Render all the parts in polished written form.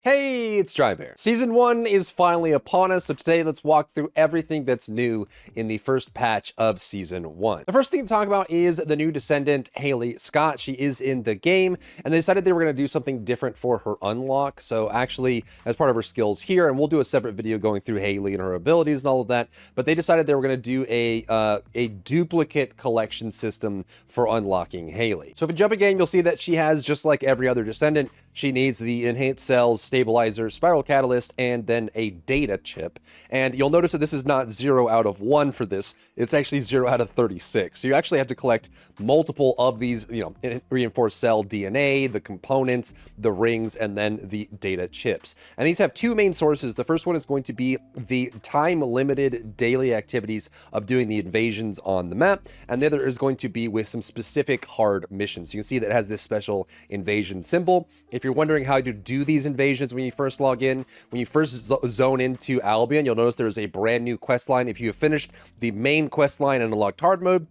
Hey, it's Drybear. Season 1 is finally upon us, so today let's walk through everything that's new in the first patch of Season 1. The first thing to talk about is the new Descendant, Hailey Scott. She is in the game, and they decided they were going to do something different for her unlock. So actually, as part of her skills here, and we'll do a separate video going through Hailey and her abilities and all of that, but they decided they were going to do a duplicate collection system for unlocking Hailey. So if you jump again, you'll see that she has, just like every other Descendant, she needs the enhanced cells, stabilizer, spiral catalyst, and then a data chip. And you'll notice that this is not 0 out of 1 for this. It's actually 0 out of 36. So you actually have to collect multiple of these, reinforced cell DNA, the components, the rings, and then the data chips. And these have two main sources. The first one is going to be the time-limited daily activities of doing the invasions on the map. And the other is going to be with some specific hard missions. You can see that it has this special invasion symbol. If you're wondering how to do these invasions when you first log in, when you first zone into Albion, you'll notice there's a brand new quest line. If you have finished the main quest line and unlocked hard mode,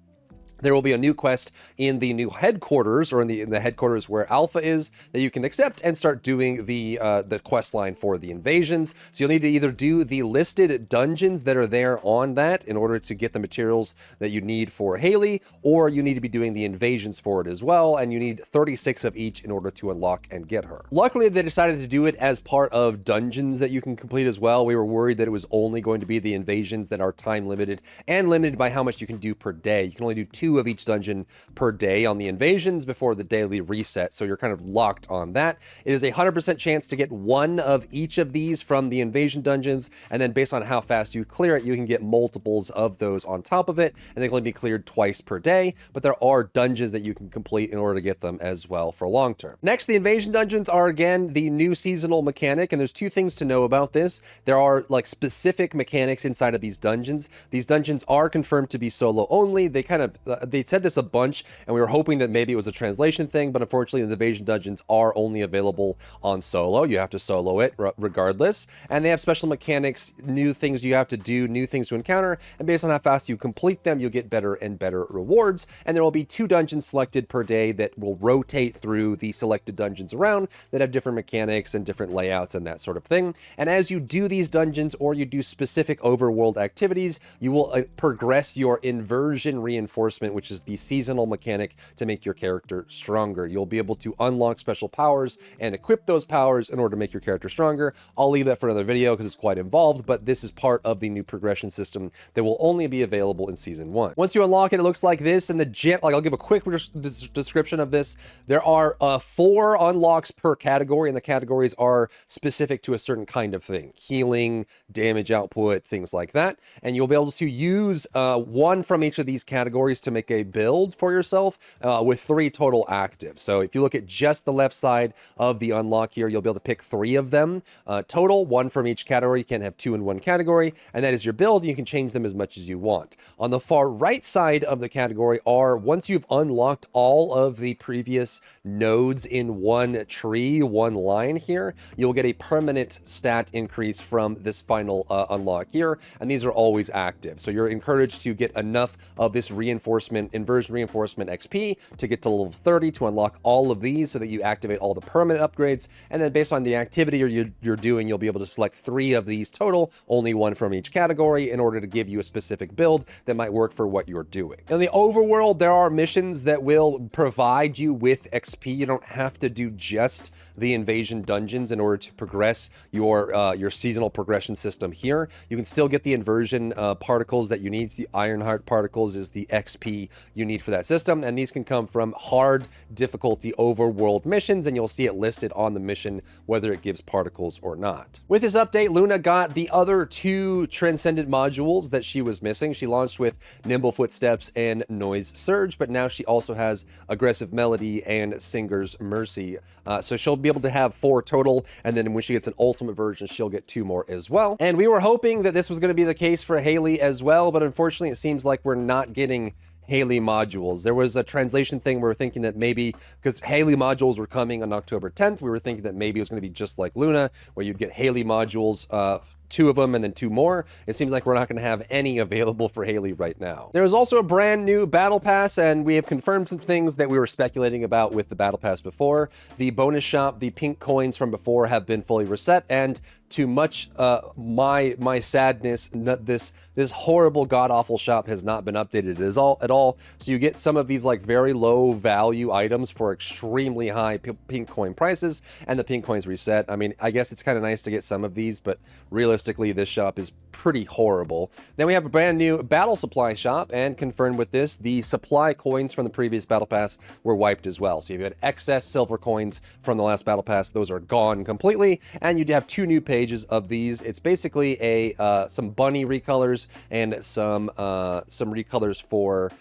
there will be a new quest in the new headquarters, or in the headquarters where Alpha is, that you can accept and start doing the quest line for the invasions. So you'll need to either do the listed dungeons that are there on that in order to get the materials that you need for Hailey, or you need to be doing the invasions for it as well, and you need 36 of each in order to unlock and get her. Luckily, they decided to do it as part of dungeons that you can complete as well. We were worried that it was only going to be the invasions that are time limited and limited by how much you can do per day. You can only do 2 of each dungeon per day on the invasions before the daily reset, so you're kind of locked on that. It is a 100% chance to get 1 of each of these from the invasion dungeons, and then based on how fast you clear it, you can get multiples of those on top of it, and they can only be cleared twice per day, but there are dungeons that you can complete in order to get them as well for long term. Next, the invasion dungeons are again the new seasonal mechanic, and there's 2 things to know about this. There are like specific mechanics inside of these dungeons. These dungeons are confirmed to be solo only. They said this a bunch, and we were hoping that maybe it was a translation thing, but unfortunately the invasion dungeons are only available on solo. You have to solo it regardless, and they have special mechanics, new things you have to do, new things to encounter, and based on how fast you complete them, you'll get better and better rewards. And there will be 2 dungeons selected per day that will rotate through the selected dungeons around that have different mechanics and different layouts and that sort of thing. And as you do these dungeons, or you do specific overworld activities, you will progress your inversion reinforcement, which is the seasonal mechanic to make your character stronger. You'll be able to unlock special powers and equip those powers in order to make your character stronger. I'll leave that for another video because it's quite involved, but this is part of the new progression system that will only be available in Season 1. Once you unlock it, it looks like this, and I'll give a quick description of this. There are 4 unlocks per category, and the categories are specific to a certain kind of thing: healing, damage output, things like that. And you'll be able to use 1 from each of these categories to make a build for yourself with 3 total active. So if you look at just the left side of the unlock here, you'll be able to pick 3 of them total, 1 from each category. You can't have 2 in one category, and that is your build. You can change them as much as you want. On the far right side of the category are, once you've unlocked all of the previous nodes in one tree, one line here, you'll get a permanent stat increase from this final unlock here, and these are always active. So you're encouraged to get enough of this inversion reinforcement XP to get to level 30 to unlock all of these, so that you activate all the permanent upgrades. And then based on the activity you're doing, you'll be able to select 3 of these total, only 1 from each category, in order to give you a specific build that might work for what you're doing. In the overworld, there are missions that will provide you with XP. You don't have to do just the invasion dungeons in order to progress your seasonal progression system here. You can still get the inversion particles that you need. The Ironheart particles is the XP you need for that system, and these can come from hard difficulty overworld missions, and you'll see it listed on the mission whether it gives particles or not. With this update, Luna got the other 2 Transcendent modules that she was missing. She launched with Nimble Footsteps and Noise Surge, but now she also has Aggressive Melody and Singer's Mercy. So she'll be able to have 4 total, and then when she gets an ultimate version, she'll get 2 more as well. And we were hoping that this was going to be the case for Hailey as well, but unfortunately it seems like we're not getting Hailey modules. There was a translation thing. We were thinking that maybe, because Hailey modules were coming on October 10th, we were thinking that maybe it was going to be just like Luna, where you'd get Hailey modules 2 of them and then 2 more. It seems like we're not going to have any available for Hailey right now. There is also a brand new Battle Pass, and we have confirmed some things that we were speculating about with the Battle Pass before. The bonus shop, the pink coins from before have been fully reset, and to much my sadness, this horrible god-awful shop has not been updated at all. So you get some of these like very low value items for extremely high pink coin prices, and the pink coins reset. I mean, I guess it's kind of nice to get some of these, but realistically this shop is pretty horrible. Then we have a brand new battle supply shop, and confirmed with this, the supply coins from the previous battle pass were wiped as well. So if you had excess silver coins from the last battle pass, those are gone completely, and you have 2 new pages of these. It's basically a some bunny recolors and some recolors for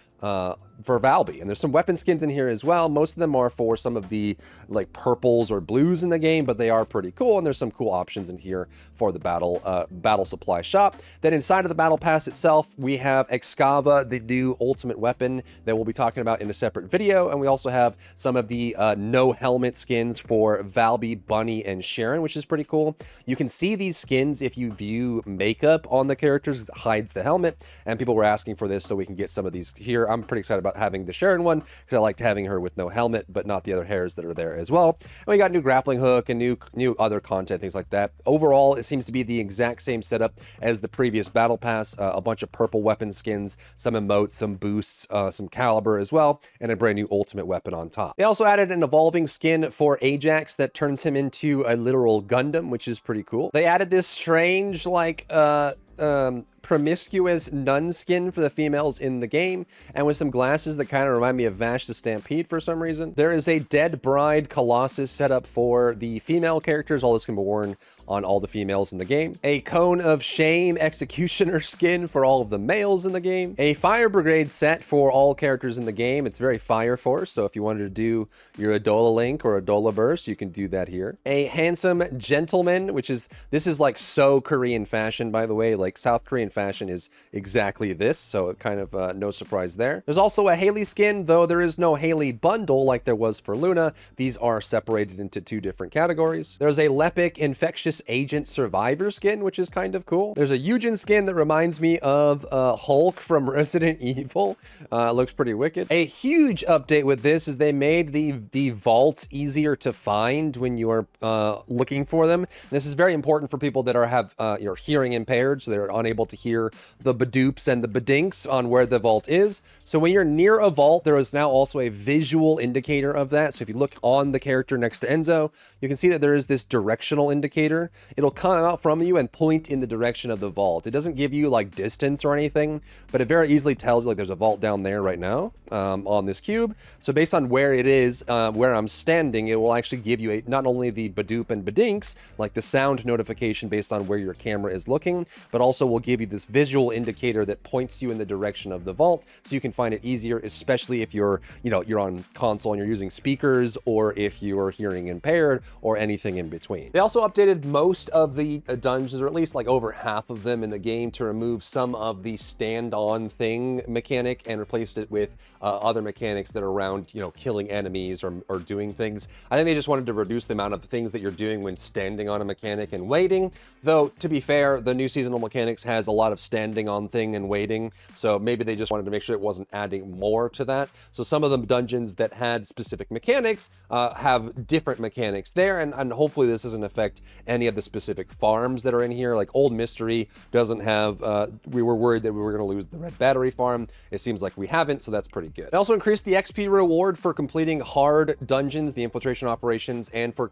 Valby, and there's some weapon skins in here as well. Most of them are for some of the like purples or blues in the game, but they are pretty cool, and there's some cool options in here for the battle supply shop. Then inside of the battle pass itself, we have Excava, the new ultimate weapon that we'll be talking about in a separate video, and we also have some of the no helmet skins for Valby, Bunny, and Sharon, which is pretty cool. You can see these skins if you view makeup on the characters. It hides the helmet, and people were asking for this, so we can get some of these here. I'm pretty excited about having the Sharon one because I liked having her with no helmet, but not the other hairs that are there as well. And we got new grappling hook and new other content, things like that. Overall, it seems to be the exact same setup as the previous battle pass. A bunch of purple weapon skins, some emotes, some boosts, some caliber as well, and a brand new ultimate weapon on top. They also added an evolving skin for Ajax that turns him into a literal Gundam, which is pretty cool. They added this strange like promiscuous nun skin for the females in the game, and with some glasses that kind of remind me of Vash the Stampede for some reason. There is a Dead Bride Colossus set up for the female characters. All this can be worn on all the females in the game. A Cone of Shame Executioner skin for all of the males in the game. A Fire Brigade set for all characters in the game. It's very Fire Force, so if you wanted to do your Adola Link or Adola Burst, you can do that here. A Handsome Gentleman, this is like so Korean fashion, by the way. Like South Korean fashion is exactly this, so it kind of no surprise there. There's also a Hailey skin, though there is no Hailey bundle like there was for Luna. These are separated into 2 different categories. There's a Lepic Infectious Agent Survivor skin, which is kind of cool. There's a Eugen skin that reminds me of Hulk from Resident Evil. Looks pretty wicked. A huge update with this is they made the vaults easier to find when you are looking for them. This is very important for people that have your hearing impaired, so they're unable to hear the badoops and the badinks on where the vault is. So when you're near a vault, there is now also a visual indicator of that. So if you look on the character next to Enzo, you can see that there is this directional indicator. It'll come out from you and point in the direction of the vault. It doesn't give you like distance or anything, but it very easily tells you like there's a vault down there right now on this cube. So based on where it is, where I'm standing, it will actually give you not only the badoop and badinks, like the sound notification based on where your camera is looking, but also will give you this visual indicator that points you in the direction of the vault, so you can find it easier, especially if you're on console and you're using speakers, or if you're hearing impaired, or anything in between. They also updated most of the dungeons, or at least like over half of them in the game, to remove some of the stand-on thing mechanic and replaced it with other mechanics that are around, killing enemies or doing things. I think they just wanted to reduce the amount of things that you're doing when standing on a mechanic and waiting, though to be fair, the new seasonal mechanics has a lot of standing on thing and waiting, so maybe they just wanted to make sure it wasn't adding more to that. So some of the dungeons that had specific mechanics have different mechanics there, and hopefully this doesn't affect any of the specific farms that are in here. Like Old Mystery doesn't have, we were worried that we were going to lose the red battery farm. It seems like we haven't, so that's pretty good. They also increased the XP reward for completing hard dungeons, the infiltration operations, and for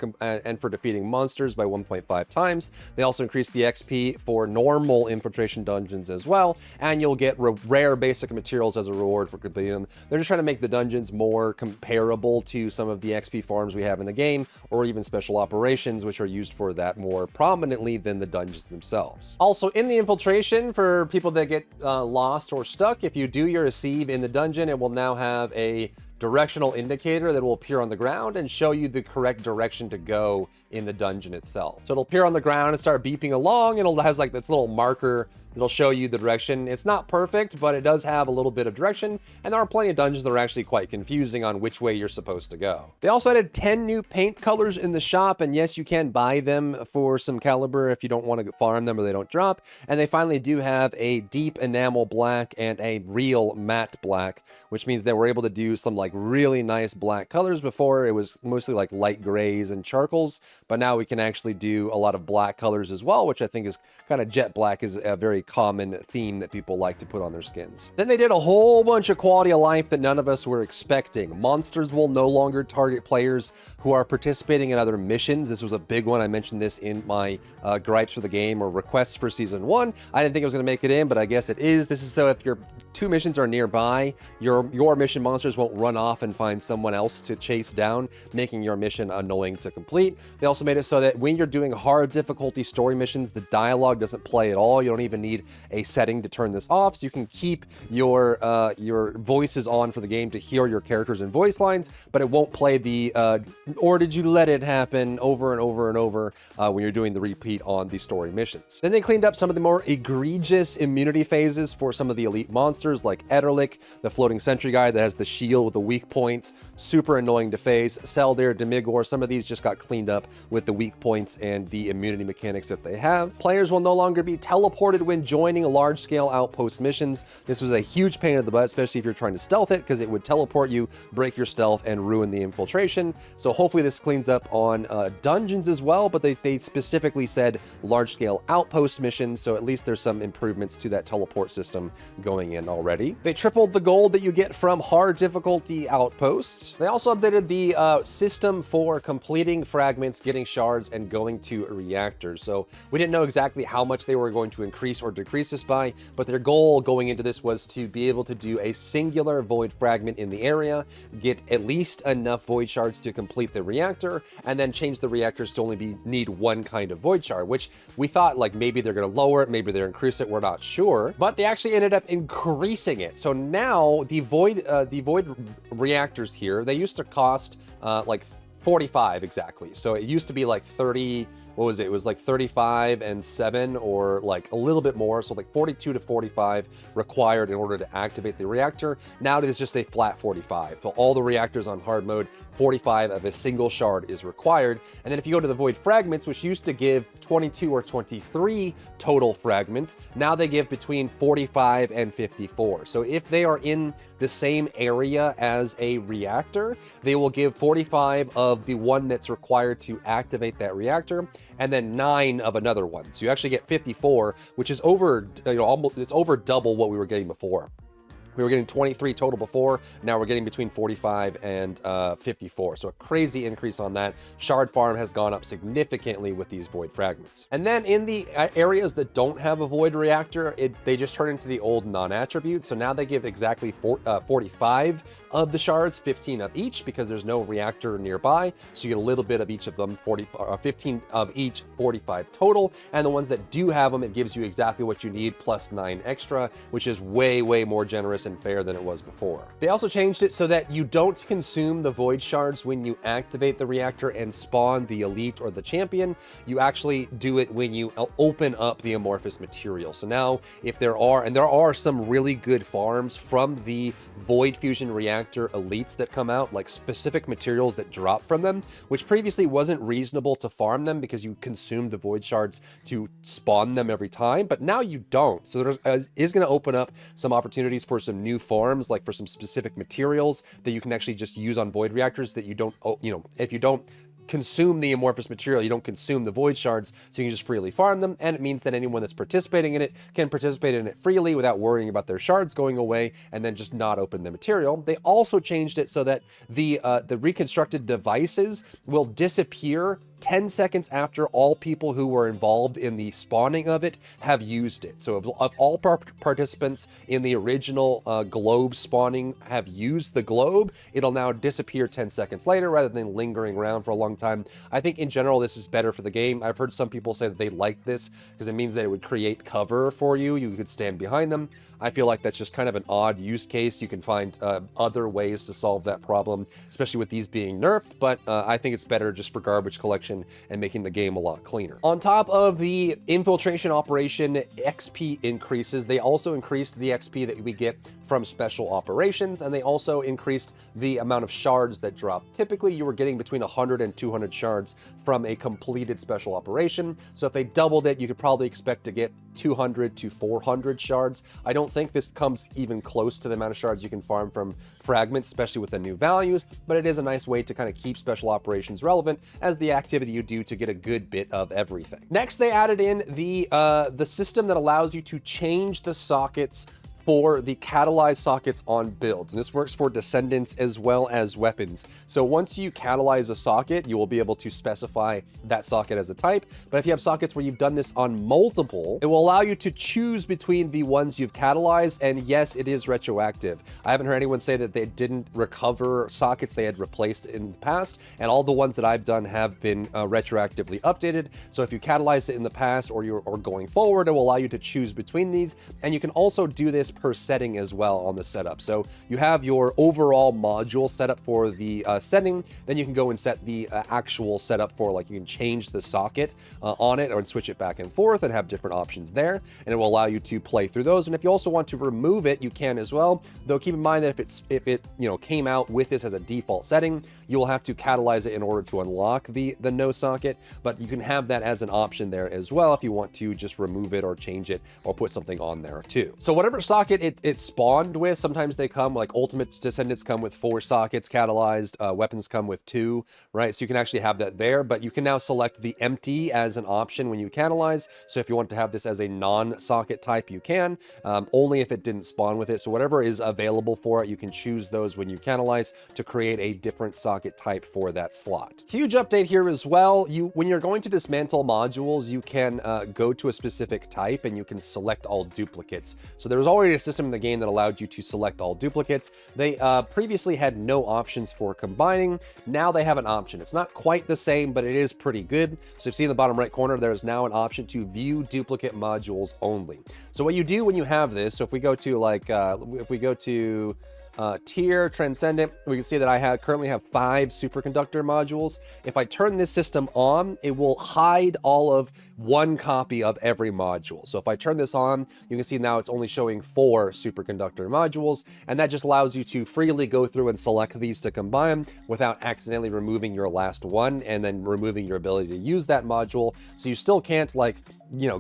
defeating monsters by 1.5 times. They also increased the XP for normal infiltration dungeons as well, and you'll get rare basic materials as a reward for completing them. They're just trying to make the dungeons more comparable to some of the XP farms we have in the game, or even special operations, which are used for that more prominently than the dungeons themselves. Also, in the infiltration, for people that get lost or stuck, if you do your receive in the dungeon, it will now have a directional indicator that will appear on the ground and show you the correct direction to go in the dungeon itself. So it'll appear on the ground and start beeping along, and it has like this little marker that'll show you the direction. It's not perfect, but it does have a little bit of direction, and there are plenty of dungeons that are actually quite confusing on which way you're supposed to go. They also added 10 new paint colors in the shop, and yes, you can buy them for some caliber if you don't want to farm them or they don't drop. And they finally do have a deep enamel black and a real matte black, which means that we're able to do some like really nice black colors. Before it was mostly like light grays and charcoals, but now we can actually do a lot of black colors as well, which I think is kind of jet black is a very common theme that people like to put on their skins. Then they did a whole bunch of quality of life that none of us were expecting. Monsters will no longer target players who are participating in other missions. This was a big one. I mentioned this in my gripes for the game or requests for season 1. I didn't think it was going to make it in, but I guess it is. This is so if your 2 missions are nearby, your mission monsters won't run off and find someone else to chase down, making your mission annoying to complete. They also made it so that when you're doing hard difficulty story missions, the dialogue doesn't play at all. You don't even need a setting to turn this off, so you can keep your voices on for the game to hear your characters and voice lines, but it won't play the or did you let it happen over and over and over when you're doing the repeat on the story missions. Then they cleaned up some of the more egregious immunity phases for some of the elite monsters like Ederlich, the floating sentry guy that has the shield with the weak points, super annoying to face. Seldir, Demigor, some of these just got cleaned up with the weak points and the immunity mechanics that they have. Players will no longer be teleported when joining large-scale outpost missions. This was a huge pain in the butt, especially if you're trying to stealth it, because it would teleport you, break your stealth, and ruin the infiltration. So hopefully this cleans up on dungeons as well, but they specifically said large-scale outpost missions, so at least there's some improvements to that teleport system going in already. They tripled the gold that you get from hard difficulty outposts. They also updated the system for completing fragments, getting shards, and going to reactors. So we didn't know exactly how much they were going to increase or decrease this by, but their goal going into this was to be able to do a singular void fragment in the area, get at least enough void shards to complete the reactor, and then change the reactors to only need one kind of void shard, which we thought like maybe they're going to lower it, maybe they're increase it, we're not sure, but they actually ended up increasing it. So now the void reactors here, they used to cost like 45 exactly. So it used to be like 30, what was it? It was like 35 and 7 or like a little bit more. So like 42 to 45 required in order to activate the reactor. Now it is just a flat 45. So all the reactors on hard mode, 45 of a single shard is required. And then if you go to the void fragments, which used to give 22 or 23 total fragments, now they give between 45 and 54. So if they are in the same area as a reactor, they will give 45 of the one that's required to activate that reactor, and then 9 of another one. So you actually get 54, which is over, almost, it's over double what we were getting before. We were getting 23 total before. Now we're getting between 45 and 54. So a crazy increase on that. Shard farm has gone up significantly with these void fragments. And then in the areas that don't have a void reactor, they just turn into the old non-attribute. So now they give exactly 45 of the shards, 15 of each, because there's no reactor nearby. So you get a little bit of each of them, 15 of each, 45 total. And the ones that do have them, it gives you exactly what you need, plus 9 extra, which is way, way more generous and fair than it was before. They also changed it so that you don't consume the void shards when you activate the reactor and spawn the elite or the champion. You actually do it when you open up the amorphous material. So now if there are some really good farms from the void fusion reactor elites that come out, like specific materials that drop from them, which previously wasn't reasonable to farm them because you consumed the void shards to spawn them every time, but now you don't. So there is going to open up some opportunities for some new farms, like for some specific materials that you can actually just use on void reactors that you don't, if you don't consume the amorphous material, you don't consume the void shards, so you can just freely farm them, and it means that anyone that's participating in it can participate in it freely without worrying about their shards going away and then just not open the material. They also changed it so that the reconstructed devices will disappear 10 seconds after all people who were involved in the spawning of it have used it. So if all participants in the original globe spawning have used the globe, it'll now disappear 10 seconds later rather than lingering around for a long time. I think in general this is better for the game. I've heard some people say that they like this because it means that it would create cover for you. You could stand behind them. I feel like that's just kind of an odd use case. You can find other ways to solve that problem, especially with these being nerfed, but I think it's better just for garbage collection and making the game a lot cleaner. On top of the infiltration operation XP increases, they also increased the XP that we get from special operations, and they also increased the amount of shards that drop. Typically, you were getting between 100 and 200 shards from a completed special operation, so if they doubled it, you could probably expect to get 200 to 400 shards. I don't think this comes even close to the amount of shards you can farm from fragments, especially with the new values, but it is a nice way to kind of keep special operations relevant as the activity you do to get a good bit of everything. Next, they added in the system that allows you to change the sockets for the catalyzed sockets on builds. And this works for Descendants as well as weapons. So once you catalyze a socket, you will be able to specify that socket as a type. But if you have sockets where you've done this on multiple, it will allow you to choose between the ones you've catalyzed. And yes, it is retroactive. I haven't heard anyone say that they didn't recover sockets they had replaced in the past. And all the ones that I've done have been retroactively updated. So if you catalyzed it in the past or going forward, it will allow you to choose between these. And you can also do this per setting as well on the setup. So you have your overall module set up for the setting, then you can go and set the actual setup for, like, you can change the socket on it or switch it back and forth and have different options there, and it will allow you to play through those. And if you also want to remove it, you can as well, though keep in mind that if it came out with this as a default setting, you will have to catalyze it in order to unlock the no socket, but you can have that as an option there as well if you want to just remove it or change it or put something on there too. So whatever socket it spawned with, sometimes they come, like Ultimate Descendants come with 4 sockets catalyzed, weapons come with 2, right? So you can actually have that there, but you can now select the empty as an option when you catalyze. So if you want to have this as a non-socket type, you can, only if it didn't spawn with it. So whatever is available for it, you can choose those when you catalyze to create a different socket type for that slot. Huge update here as well. When you're going to dismantle modules, you can go to a specific type and you can select all duplicates. So there was already a system in the game that allowed you to select all duplicates. They previously had no options for combining. Now they have an option. It's not quite the same, but it is pretty good. So you see in the bottom right corner, there is now an option to view duplicate modules only. So what you do when you have this, so if we go to tier Transcendent, we can see that I currently have 5 superconductor modules. If I turn this system on, it will hide all of 1 copy of every module. So if I turn this on, you can see now it's only showing 4 superconductor modules, and that just allows you to freely go through and select these to combine without accidentally removing your last one and then removing your ability to use that module. So you still can't, like,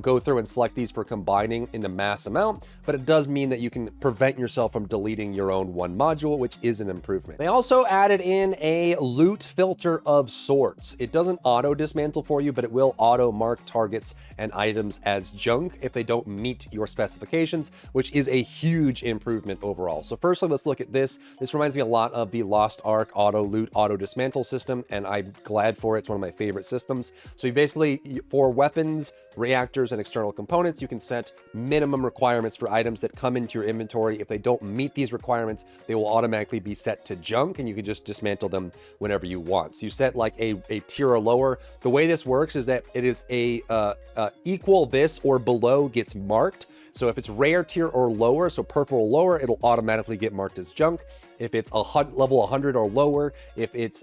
go through and select these for combining in the mass amount, but it does mean that you can prevent yourself from deleting your own one module, which is an improvement. They also added in a loot filter of sorts. It doesn't auto dismantle for you, but it will auto mark targets and items as junk if they don't meet your specifications, which is a huge improvement overall. So firstly, let's look at this. This reminds me a lot of the Lost Ark auto loot, auto dismantle system, and I'm glad for it. It's one of my favorite systems. So you basically, for weapons, reactors, and external components, you can set minimum requirements for items that come into your inventory. If they don't meet these requirements, they will automatically be set to junk, and you can just dismantle them whenever you want. So you set like a tier or lower. The way this works is that it is a equal this or below gets marked. So if it's rare tier or lower, so purple or lower, it'll automatically get marked as junk. If it's level 100 or lower, if it's,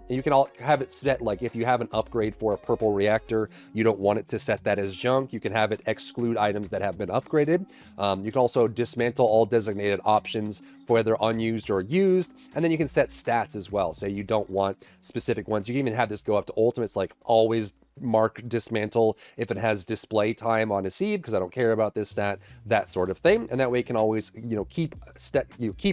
you can all have it set, like if you have an upgrade for a purple reactor, you don't want it to set that as junk, you can have it exclude items that have been upgraded. You can also dismantle all designated options for whether unused or used, and then you can set stats as well. Say you don't want specific ones. You can even have this go up to ultimates, like always mark dismantle if it has display time on a sieve, because I don't care about this stat, that sort of thing. And that way you can always, keep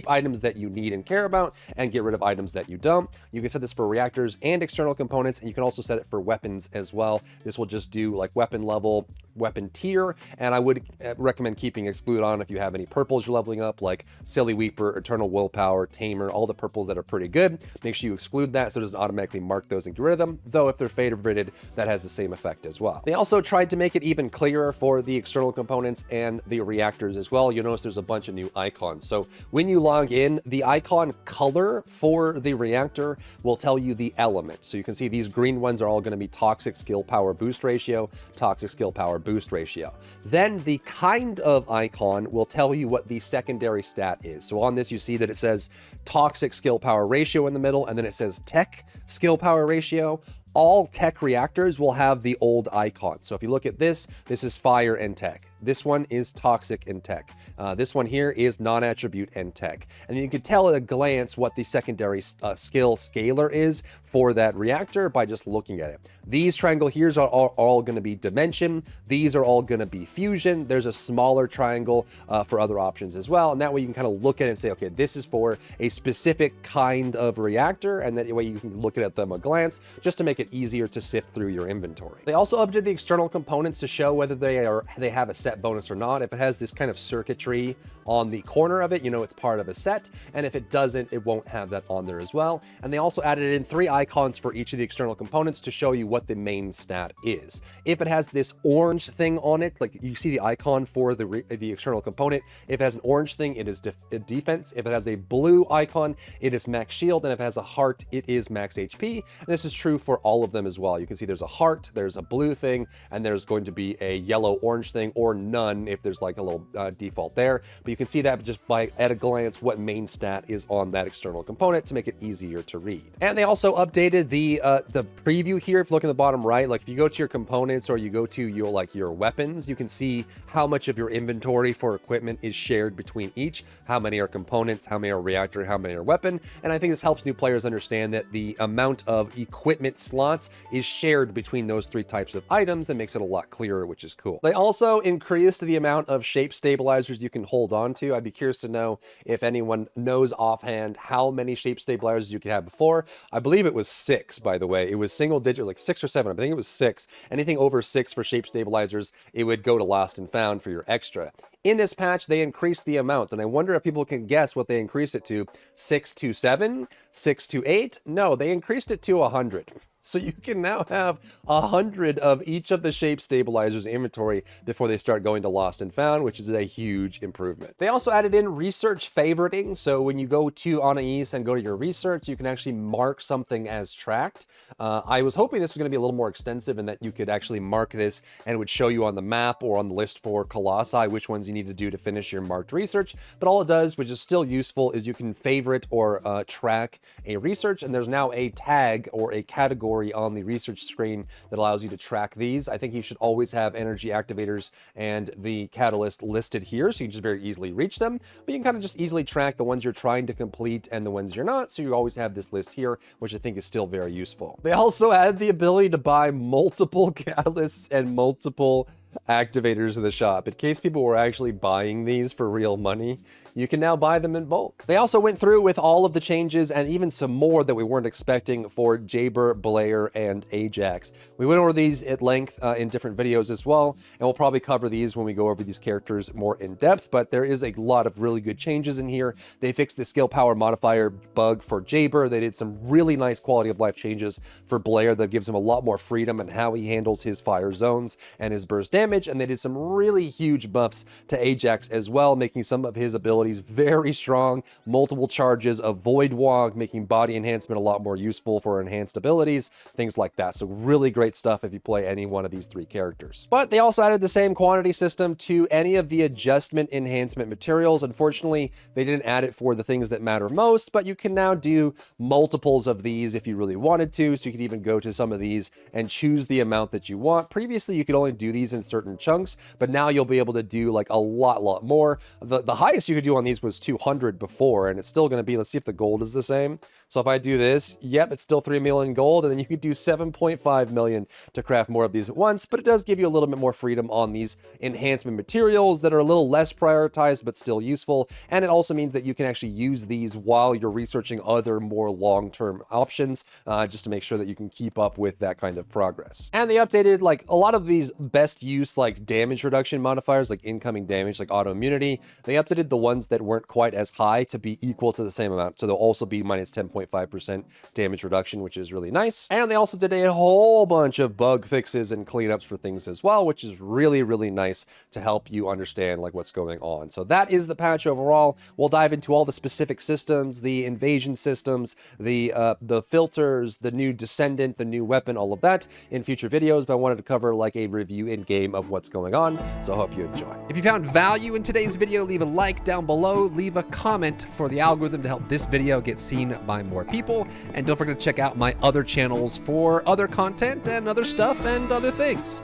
items that you need and care about and get rid of items that you don't. You can set this for reactors and external components, and you can also set it for weapons as well. This will just do like weapon level, weapon tier, and I would recommend keeping exclude on if you have any purples you're leveling up, like Silly Weeper, Eternal Willpower, Tamer, all the purples that are pretty good. Make sure you exclude that so it doesn't automatically mark those and get rid of them, though if they're favorited, that has the same effect as well. They also tried to make it even clearer for the external components and the reactors as well. You'll notice there's a bunch of new icons. So when you log in, the icon color for the reactor will tell you the element. So you can see these green ones are all going to be toxic skill power boost ratio, toxic skill power boost ratio. Then the kind of icon will tell you what the secondary stat is. So on this, you see that it says toxic skill power ratio in the middle, and then it says tech skill power ratio. All tech reactors will have the old icon. So if you look at this, this is fire and tech. This one is toxic and tech. This one here is non-attribute and tech. And you can tell at a glance what the secondary skill scalar is for that reactor by just looking at it. These triangle here's are all going to be dimension. These are all going to be fusion. There's a smaller triangle for other options as well. And that way you can kind of look at it and say, okay, this is for a specific kind of reactor. And that way you can look at them at a glance just to make it easier to sift through your inventory. They also updated the external components to show whether they have a set bonus or not. If it has this kind of circuitry on the corner of it, you know it's part of a set, and if it doesn't, it won't have that on there as well. And they also added in 3 icons for each of the external components to show you what the main stat is. If it has this orange thing on it, like you see the icon for the external component, if it has an orange thing, it is defense. If it has a blue icon, it is max shield, and if it has a heart, it is max HP. And this is true for all of them as well. You can see there's a heart, there's a blue thing, and there's going to be a yellow-orange thing, or none if there's like a little default there. But you can see that just by at a glance what main stat is on that external component to make it easier to read. And they also updated the preview here. If you look at the bottom right, like if you go to your components or you go to your weapons, you can see how much of your inventory for equipment is shared between each, how many are components, how many are reactor, how many are weapon. And I think this helps new players understand that the amount of equipment slots is shared between those 3 types of items and makes it a lot clearer, which is cool. They also increased the amount of shape stabilizers you can hold on to. I'd be curious to know if anyone knows offhand how many shape stabilizers you could have before. I believe it was 6, by the way. It was single digit, like 6 or 7. I think it was 6. Anything over 6 for shape stabilizers, it would go to lost and found for your extra. In this patch, they increased the amount, and I wonder if people can guess what they increased it to. 6 to 7? 6 to 8? No, they increased it to 100. So you can now have 100 of each of the shape stabilizers inventory before they start going to lost and found, which is a huge improvement. They also added in research favoriting. So when you go to Anais and go to your research, you can actually mark something as tracked. I was hoping this was going to be a little more extensive and that you could actually mark this and it would show you on the map or on the list for Colossi which ones you need to do to finish your marked research. But all it does, which is still useful, is you can favorite or track a research, and there's now a tag or a category on the research screen that allows you to track these. I think you should always have energy activators and the catalyst listed here so you can just very easily reach them, but you can kind of just easily track the ones you're trying to complete and the ones you're not, so you always have this list here, which I think is still very useful. They also added the ability to buy multiple catalysts and multiple activators in the shop. In case people were actually buying these for real money, you can now buy them in bulk. They also went through with all of the changes and even some more that we weren't expecting for Jayber, Blair, and Ajax. We went over these at length in different videos as well, and we'll probably cover these when we go over these characters more in depth, but there is a lot of really good changes in here. They fixed the skill power modifier bug for Jayber. They did some really nice quality of life changes for Blair that gives him a lot more freedom in how he handles his fire zones and his burst damage, and they did some really huge buffs to Ajax as well, making some of his abilities very strong. Multiple charges of Void Walk, making body enhancement a lot more useful for enhanced abilities, things like that. So really great stuff if you play any one of these 3 characters. But they also added the same quantity system to any of the adjustment enhancement materials. Unfortunately, they didn't add it for the things that matter most, but you can now do multiples of these if you really wanted to. So you could even go to some of these and choose the amount that you want. Previously, you could only do these in certain chunks, but now you'll be able to do like a lot more. The highest you could do on these was 200 before, and it's still going to be, let's see if the gold is the same. So if I do this, yep, it's still 3 million gold, and then you could do 7.5 million to craft more of these at once, but it does give you a little bit more freedom on these enhancement materials that are a little less prioritized, but still useful. And it also means that you can actually use these while you're researching other more long-term options, just to make sure that you can keep up with that kind of progress. And they updated like a lot of these best used reduce like damage reduction modifiers, like incoming damage, like auto immunity. They updated the ones that weren't quite as high to be equal to the same amount. So they'll also be minus 10.5% damage reduction, which is really nice. And they also did a whole bunch of bug fixes and cleanups for things as well, which is really, really nice to help you understand like what's going on. So that is the patch overall. We'll dive into all the specific systems, the invasion systems, the filters, the new Descendant, the new weapon, all of that in future videos, but I wanted to cover like a review in game of what's going on, so I hope you enjoy. If you found value in today's video, leave a like down below, leave a comment for the algorithm to help this video get seen by more people, and don't forget to check out my other channels for other content and other stuff and other things.